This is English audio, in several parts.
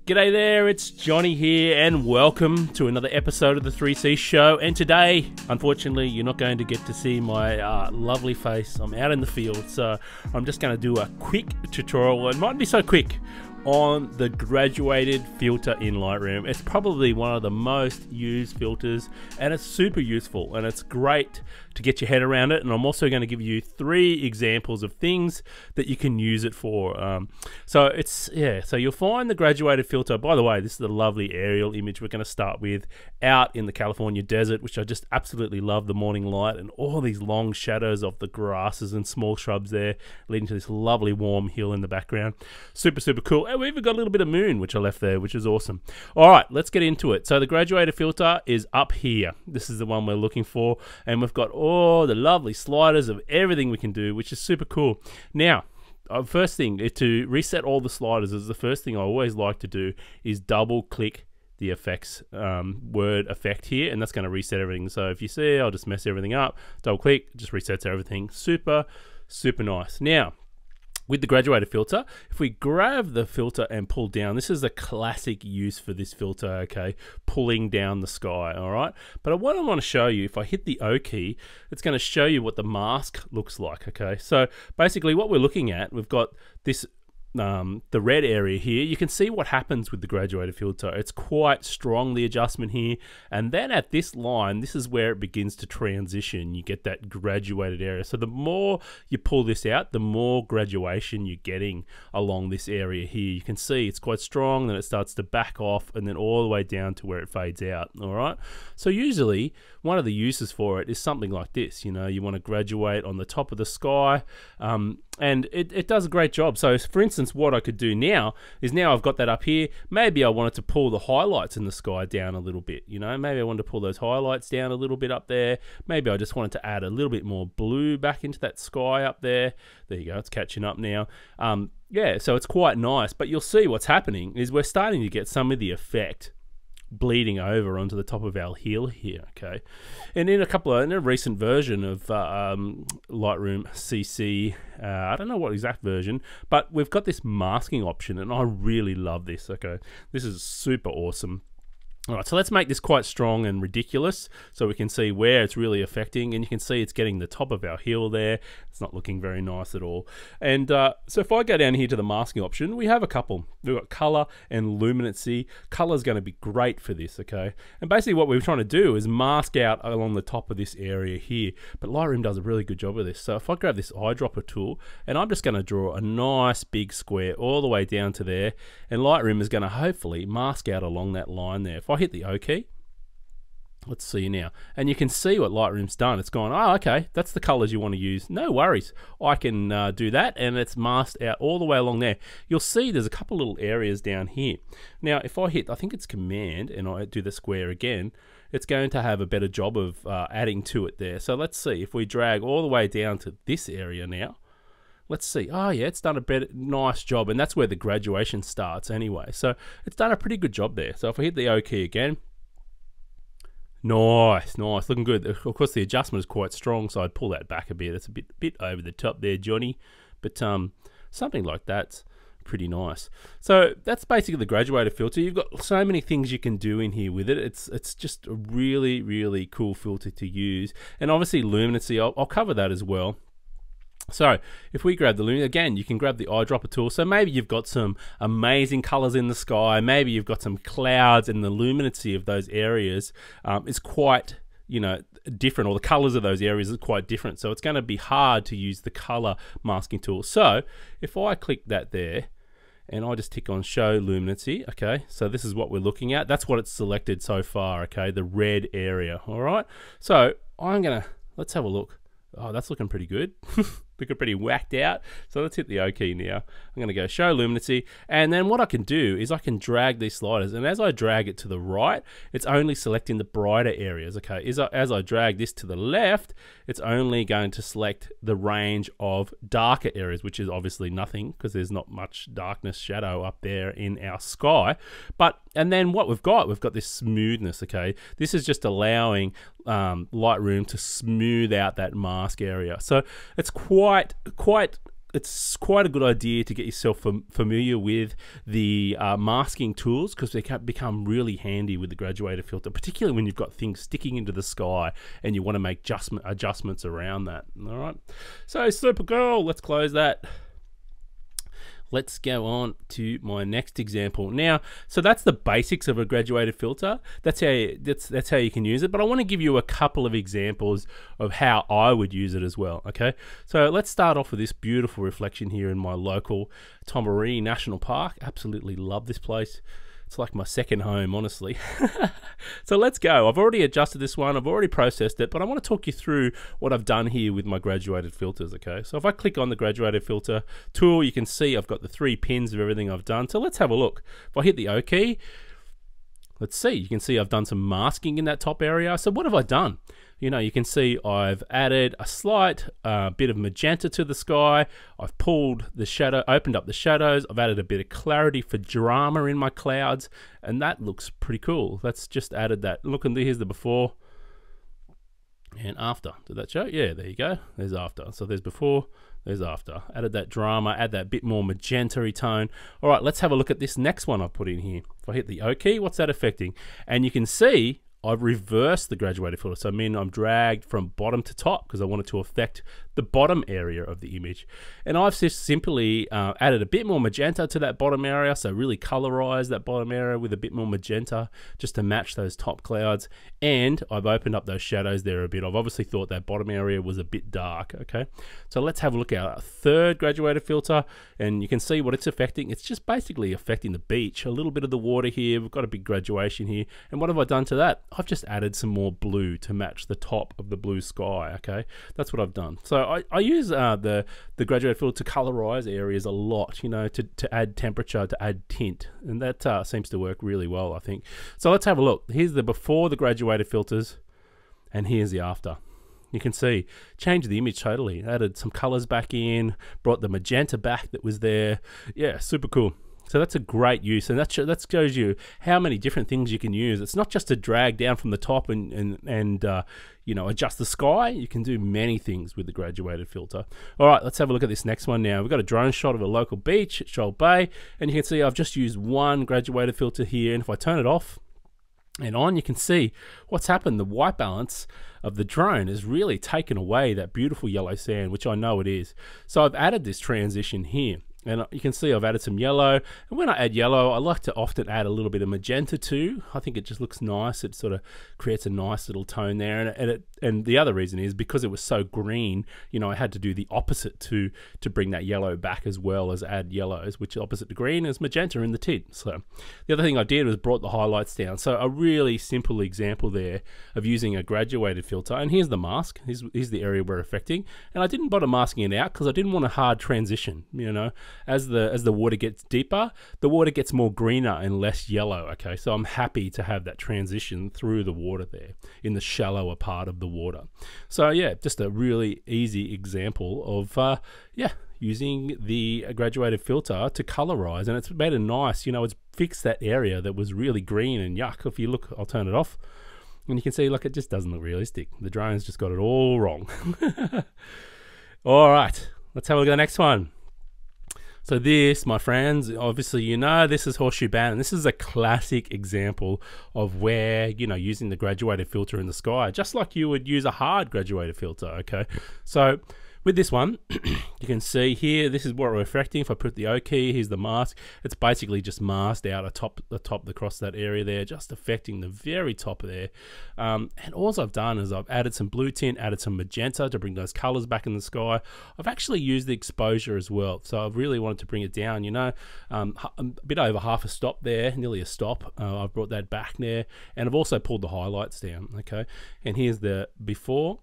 G'day there, it's Johnny here and welcome to another episode of the 3C Show. And today, unfortunately, you're not going to get to see my lovely face. I'm out in the field, so I'm just going to do a quick tutorial. It might be so quick on the graduated filter in Lightroom. It's probably one of the most used filters and it's super useful and it's great to get your head around it. And I'm also going to give you 3 examples of things that you can use it for. So you'll find the graduated filter. By the way, this is the lovely aerial image we're going to start with out in the California desert, which I just absolutely love, the morning light and all these long shadows of the grasses and small shrubs there leading to this lovely warm hill in the background. Super cool. And we even got a little bit of moon which I left there, which is awesome. All right, let's get into it. So the graduated filter is up here. This is the one we're looking for, and we've got all the lovely sliders of everything we can do, which is super cool. Now, first thing to reset all the sliders is the first thing I always like to do is double click the effects word effect here, and that's going to reset everything. So if you see, I'll just mess everything up. Double click, just resets everything. Super nice. Now, with the graduated filter, if we grab the filter and pull down, this is a classic use for this filter, okay, pulling down the sky, all right? But what I want to show you, if I hit the O key, it's going to show you what the mask looks like, okay? So basically what we're looking at, we've got this the red area here. You can see what happens with the graduated filter. It's quite strong, the adjustment here, and then at this line, this is where it begins to transition. You get that graduated area. So the more you pull this out, the more graduation you're getting along this area here. You can see it's quite strong, then it starts to back off and then all the way down to where it fades out. All right, so usually one of the uses for it is something like this. You know, you want to graduate on the top of the sky, and it does a great job. So for instance, what I could do now is, now I've got that up here, maybe I wanted to pull the highlights in the sky down a little bit. You know, maybe I wanted to pull those highlights down a little bit up there. Maybe I just wanted to add a little bit more blue back into that sky up there. There you go, it's catching up now. Yeah, so it's quite nice, but you'll see what's happening is we're starting to get some of the effect bleeding over onto the top of our hill here, okay? And in a recent version of Lightroom CC, I don't know what exact version, but we've got this masking option and I really love this, okay? This is super awesome. All right, so let's make this quite strong and ridiculous so we can see where it's really affecting, and you can see it's getting the top of our hill there. It's not looking very nice at all. And so if I go down here to the masking option, we have a couple. We've got color and luminancy. Color is going to be great for this, okay? And basically what we're trying to do is mask out along the top of this area here, but Lightroom does a really good job of this. So if I grab this eyedropper tool, and I'm just going to draw a nice big square all the way down to there, and Lightroom is going to hopefully mask out along that line there. If I hit the O key, let's see now, and you can see what Lightroom's done. It's gone, oh, okay, that's the colors you want to use. No worries, I can do that, and it's masked out all the way along there. You'll see there's a couple little areas down here. Now, if I hit, I think it's Command, and I do the square again, it's going to have a better job of adding to it there. So let's see, if we drag all the way down to this area now, let's see. Oh yeah, it's done a nice job, and that's where the graduation starts anyway. So it's done a pretty good job there. So if I hit the O key again, nice, looking good. Of course, the adjustment is quite strong, so I'd pull that back a bit. It's a bit over the top there, Johnny. But something like that's pretty nice. So that's basically the graduated filter. You've got so many things you can do in here with it. It's just a really cool filter to use. And obviously luminancy, I'll cover that as well. So if we grab the luminance, again, you can grab the eyedropper tool. So maybe you've got some amazing colors in the sky, maybe you've got some clouds, and the luminancy of those areas is quite, you know, different, or the colors of those areas is quite different. So it's going to be hard to use the color masking tool. So if I click that there, and I just tick on show luminancy, okay, so this is what we're looking at. That's what it's selected so far, okay, the red area, all right? So let's have a look. Oh, that's looking pretty good. Looking pretty whacked out. So let's hit the O key now. I'm going to go show luminancy, and then what I can do is I can drag these sliders, and as I drag it to the right, it's only selecting the brighter areas, okay? As I drag this to the left, it's only going to select the range of darker areas, which is obviously nothing because there's not much darkness shadow up there in our sky. And then what we've got this smoothness, okay? This is just allowing Lightroom to smooth out that mask area. So it's quite it's quite a good idea to get yourself familiar with the masking tools, because they can become really handy with the graduated filter, particularly when you've got things sticking into the sky and you want to make adjustments around that. All right, so Supergirl, let's close that. Let's go on to my next example. Now, so that's the basics of a graduated filter. That's how you can use it. But I want to give you a couple of examples of how I would use it as well. Okay, so let's start off with this beautiful reflection here in my local Tomaree National Park. Absolutely love this place. It's like my second home, honestly. So let's go. I've already adjusted this one. I've already processed it, but I want to talk you through what I've done here with my graduated filters, okay? So if I click on the graduated filter tool, you can see I've got the 3 pins of everything I've done. So let's have a look. If I hit the O key, let's see. You can see I've done some masking in that top area. So what have I done? You know, you can see I've added a slight bit of magenta to the sky. I've pulled the shadow, opened up the shadows. I've added a bit of clarity for drama in my clouds, and that looks pretty cool. That's just added that. Look, and here's the before and after. Did that show? Yeah, there you go. There's after. So there's before, there's after. Added that drama, add that bit more magenta-y tone. All right, let's have a look at this next one I put in here. If I hit the O key, what's that affecting? And you can see I've reversed the graduated filter. So I mean I'm dragged from bottom to top because I wanted to affect the bottom area of the image. And I've just simply added a bit more magenta to that bottom area. So really colorize that bottom area with a bit more magenta just to match those top clouds. And I've opened up those shadows there a bit. I've obviously thought that bottom area was a bit dark, okay? So let's have a look at our third graduated filter, and you can see what it's affecting. It's just basically affecting the beach, a little bit of the water here. We've got a big graduation here. And what have I done to that? I've just added some more blue to match the top of the blue sky, okay? That's what I've done. So I use the graduated filter to colorize areas a lot, you know, to add temperature, to add tint, and that seems to work really well, I think. So let's have a look. Here's the before the graduated filters, and here's the after. You can see, changed the image totally, added some colors back in, brought the magenta back that was there. Yeah, super cool. So that's a great use, and that shows you how many different things you can use. It's not just to drag down from the top and you know, adjust the sky. You can do many things with the graduated filter. All right, let's have a look at this next one now. We've got a drone shot of a local beach at Horseshoe Bay, and you can see I've just used one graduated filter here, and if I turn it off and on, you can see what's happened. The white balance of the drone has really taken away that beautiful yellow sand, which I know it is. So I've added this transition here. And you can see I've added some yellow. And when I add yellow, I like to often add a little bit of magenta too. I think it just looks nice. It sort of creates a nice little tone there. And the other reason is because it was so green, you know, I had to do the opposite to bring that yellow back, as well as add yellows, which opposite to green is magenta in the tint. So the other thing I did was brought the highlights down. So a really simple example there of using a graduated filter. And here's the mask. Here's the area we're affecting. And I didn't bother masking it out because I didn't want a hard transition, you know. As the water gets deeper, the water gets more greener and less yellow, okay? So I'm happy to have that transition through the water there in the shallower part of the water. So yeah, just a really easy example of, using the graduated filter to colorize, and it's made it nice, you know, it's fixed that area that was really green and yuck. If you look, I'll turn it off, and you can see, look, it just doesn't look realistic. The drone's just got it all wrong. All right, let's have a look at the next one. So this, my friends, obviously, you know, this is Horseshoe Bay, and this is a classic example of where, you know, using the graduated filter in the sky, just like you would use a hard graduated filter, okay? So with this one, you can see here, this is what we're affecting. If I put the O key, here's the mask. It's basically just masked out across that area there, just affecting the very top there. And all I've done is I've added some blue tint, added some magenta to bring those colors back in the sky. I've actually used the exposure as well. So I've really wanted to bring it down, you know, a bit over half a stop there, nearly a stop. I've brought that back there, and I've also pulled the highlights down, okay? And here's the before.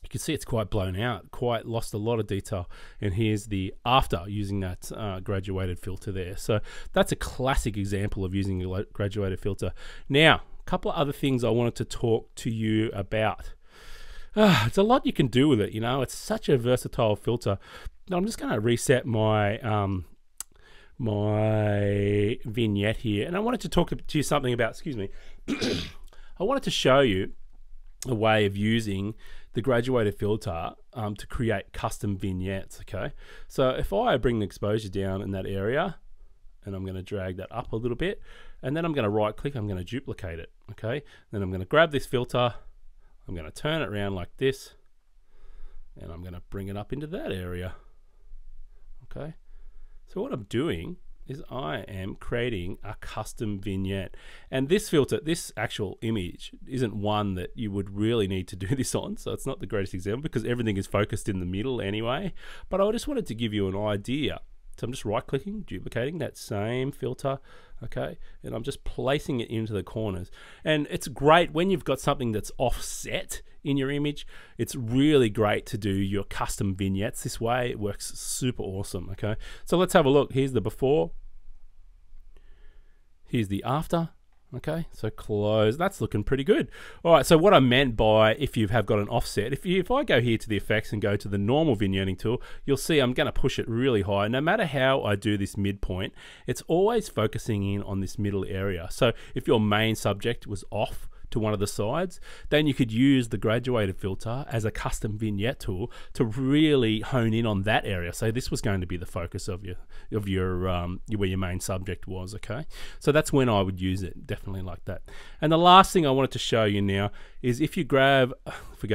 You can see it's quite blown out, quite lost a lot of detail. And here's the after using that graduated filter there. So that's a classic example of using a graduated filter. Now, a couple of other things I wanted to talk to you about. It's a lot you can do with it, you know. It's such a versatile filter. Now, I'm just going to reset my my vignette here, and I wanted to talk to you something about, excuse me, I wanted to show you a way of using the graduated filter to create custom vignettes. Okay, so if I bring the exposure down in that area, and I'm going to drag that up a little bit, and then I'm going to right click, I'm going to duplicate it. Okay, then I'm going to grab this filter, I'm going to turn it around like this, and I'm going to bring it up into that area. Okay, so what I'm doing is I am creating a custom vignette, and this filter, this actual image, isn't one that you would really need to do this on, so it's not the greatest example because everything is focused in the middle anyway, but I just wanted to give you an idea. So I'm just right clicking, duplicating that same filter, okay, and I'm just placing it into the corners. And it's great when you've got something that's offset in your image. It's really great to do your custom vignettes this way. It works super awesome. Okay, so let's have a look. Here's the before, here's the after. Okay, so close. That's looking pretty good. All right, so what I meant by if you have got an offset, if I go here to the effects and go to the normal vignetting tool, you'll see I'm going to push it really high. No matter how I do this midpoint, it's always focusing in on this middle area. So if your main subject was off to one of the sides, then you could use the graduated filter as a custom vignette tool to really hone in on that area. So this was going to be the focus of your where your main subject was. Okay, so that's when I would use it, definitely like that. And the last thing I wanted to show you now is if we go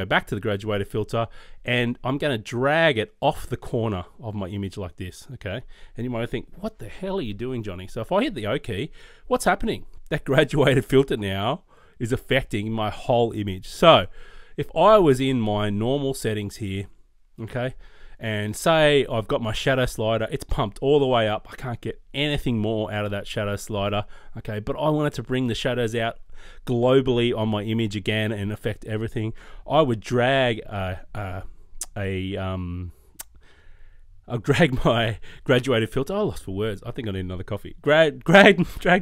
back to the graduated filter, and I'm going to drag it off the corner of my image like this. Okay, and you might think, what the hell are you doing, Johnny? So if I hit the O key, what's happening? That graduated filter now is affecting my whole image. So if I was in my normal settings here, okay, and say I've got my shadow slider, it's pumped all the way up, I can't get anything more out of that shadow slider, okay, but I wanted to bring the shadows out globally on my image again and affect everything, I would drag I'll drag my graduated filter. I lost for words. I think I need another coffee. Drag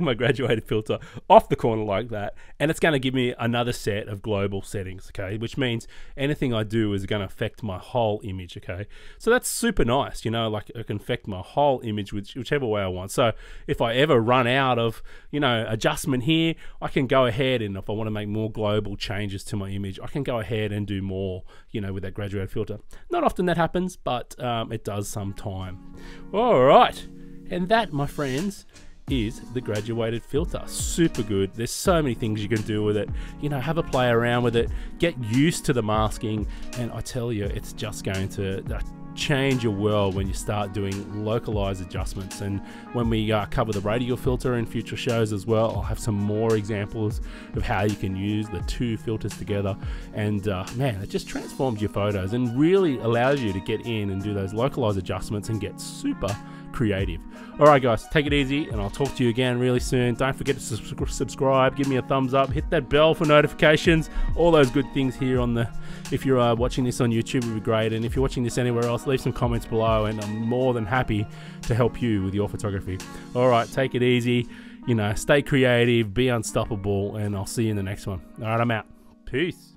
my graduated filter off the corner like that, and it's going to give me another set of global settings. Okay, which means anything I do is going to affect my whole image. Okay, so that's super nice. You know, like it can affect my whole image whichever way I want. So if I ever run out of adjustment here, I can go ahead, and if I want to make more global changes to my image, I can go ahead and do more. With that graduated filter. Not often that happens, but it does sometime. All right, and that, my friends, is the graduated filter. Super good. There's so many things you can do with it. Have a play around with it, get used to the masking, and I tell you, it's just going to change your world when you start doing localized adjustments. And when we cover the radial filter in future shows as well, I'll have some more examples of how you can use the two filters together, and man, it just transforms your photos and really allows you to get in and do those localized adjustments and get super creative. All right guys, take it easy, and I'll talk to you again really soon. Don't forget to subscribe, give me a thumbs up, hit that bell for notifications, all those good things here on the, if you're watching this on YouTube, would be great, and if you're watching this anywhere else, leave some comments below, and I'm more than happy to help you with your photography. All right, take it easy, stay creative, be unstoppable, and I'll see you in the next one. All right, I'm out. Peace.